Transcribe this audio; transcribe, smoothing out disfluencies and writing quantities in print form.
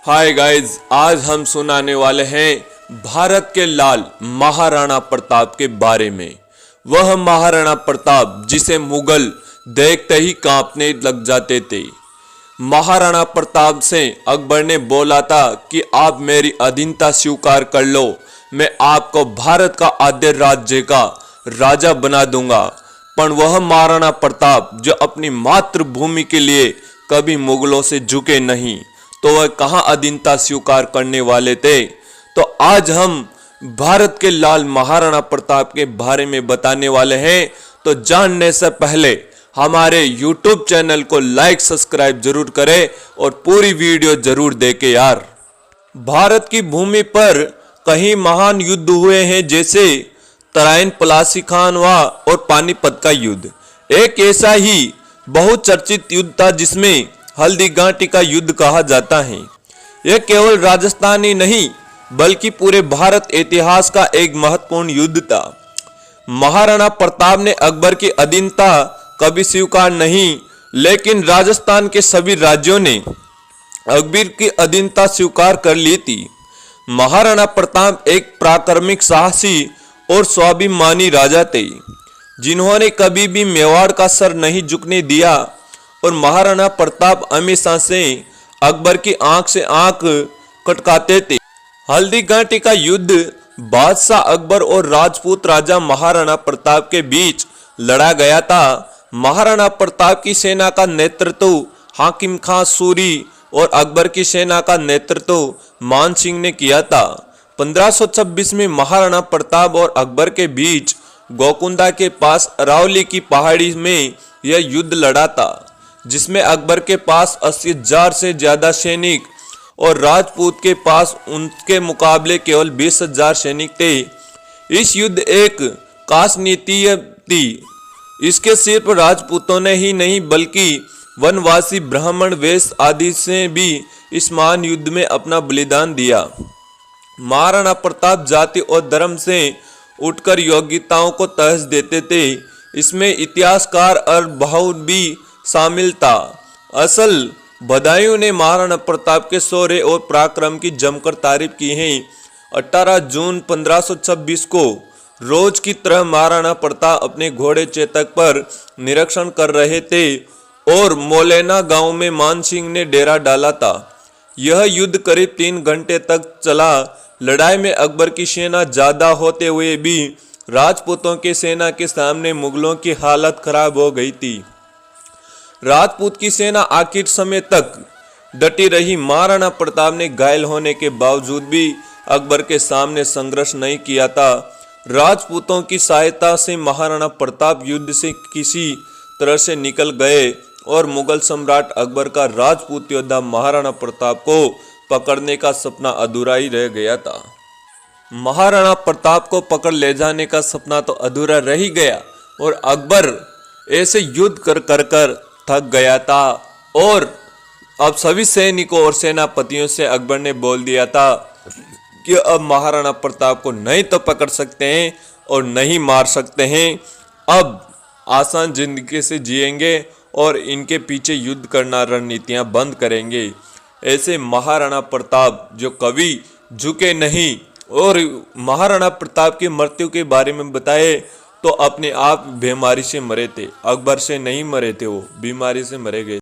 Hi guys, आज हम सुनाने वाले हैं भारत के लाल महाराणा प्रताप के बारे में। वह महाराणा प्रताप जिसे मुगल देखते ही कांपने लग जाते थे। महाराणा प्रताप से अकबर ने बोला था कि आप मेरी अधीनता स्वीकार कर लो, मैं आपको भारत का आधे राज्य का राजा बना दूंगा। पर वह महाराणा प्रताप जो अपनी मातृभूमि के लिए कभी मुगलों से झुके नहीं, तो वह कहां अधीनता स्वीकार करने वाले थे। तो आज हम भारत के लाल महाराणा प्रताप के बारे में बताने वाले हैं। तो जानने से पहले हमारे YouTube चैनल को लाइक सब्सक्राइब जरूर करें और पूरी वीडियो जरूर देखें यार। भारत की भूमि पर कई महान युद्ध हुए हैं, जैसे तराइन प्लासी खानवा और पानीपत का युद्ध। एक ऐसा ही बहुचर्चित युद्ध था जिसमें हल्दी घाटी का युद्ध कहा जाता है। यह केवल राजस्थान ही नहीं बल्कि पूरे भारत इतिहास का एक महत्वपूर्ण युद्ध था। महाराणा प्रताप ने अकबर की अधीनता कभी स्वीकार नहीं, लेकिन राजस्थान के सभी राज्यों ने अकबर की अधीनता स्वीकार कर ली थी। महाराणा प्रताप एक पराक्रमिक, साहसी और स्वाभिमानी राजा थे, जिन्होंने कभी भी मेवाड़ का सर नहीं झुकने दिया। और महाराणा प्रताप हमेशा से अकबर की आंख से आंख कटकाते थे। हल्दी घाटी का युद्ध बादशाह अकबर और राजपूत राजा महाराणा प्रताप के बीच लड़ा गया था। महाराणा प्रताप की सेना का नेतृत्व हाकिम खां सूरी और अकबर की सेना का नेतृत्व मान सिंह ने किया था। 1526 में महाराणा प्रताप और अकबर के बीच गोकुंदा के पास अरावली की पहाड़ी में यह युद्ध लड़ा था, जिसमें अकबर के पास 80,000 से ज्यादा सैनिक और राजपूत के पास उनके मुकाबले केवल 20,000 सैनिक थे। इस युद्ध एक खास नीति थी। इसके सिर्फ राजपूतों ने ही नहीं बल्कि वनवासी ब्राह्मण, वैश्य आदि से भी इस महान युद्ध में अपना बलिदान दिया। महाराणा प्रताप जाति और धर्म से उठकर योग्यताओं को तहस देते थे। इसमें इतिहासकार और भाव भी शामिल था। असल बदायूं ने महाराणा प्रताप के शौर्य और पराक्रम की जमकर तारीफ की है। 18 जून 1526 को रोज की तरह महाराणा प्रताप अपने घोड़े चेतक पर निरीक्षण कर रहे थे और मोलेना गांव में मान सिंह ने डेरा डाला था। यह युद्ध करीब 3 घंटे तक चला। लड़ाई में अकबर की सेना ज्यादा होते हुए भी राजपूतों की सेना के सामने मुगलों की हालत खराब हो गई थी। राजपूत की सेना आखिर समय तक डटी रही। महाराणा प्रताप ने घायल होने के बावजूद भी अकबर के सामने संघर्ष नहीं किया था। राजपूतों की सहायता से महाराणा प्रताप युद्ध से किसी तरह से निकल गए और मुगल सम्राट अकबर का राजपूत योद्धा महाराणा प्रताप को पकड़ने का सपना अधूरा ही रह गया था। महाराणा प्रताप को पकड़ ले जाने का सपना तो अधूरा रह ही गया और अकबर ऐसे युद्ध कर थक गया था। और अब सभी सैनिकों और सेनापतियों से अकबर ने बोल दिया था कि अब महाराणा प्रताप को नहीं तो पकड़ सकते हैं और नहीं मार सकते हैं, अब आसान जिंदगी से जिएंगे और इनके पीछे युद्ध करना रणनीतियां बंद करेंगे। ऐसे महाराणा प्रताप जो कभी झुके नहीं। और महाराणा प्रताप की मृत्यु के बारे में बताए तो अपने आप बीमारी से मरे थे, अकबर से नहीं मरे थे, वो बीमारी से मरे गए।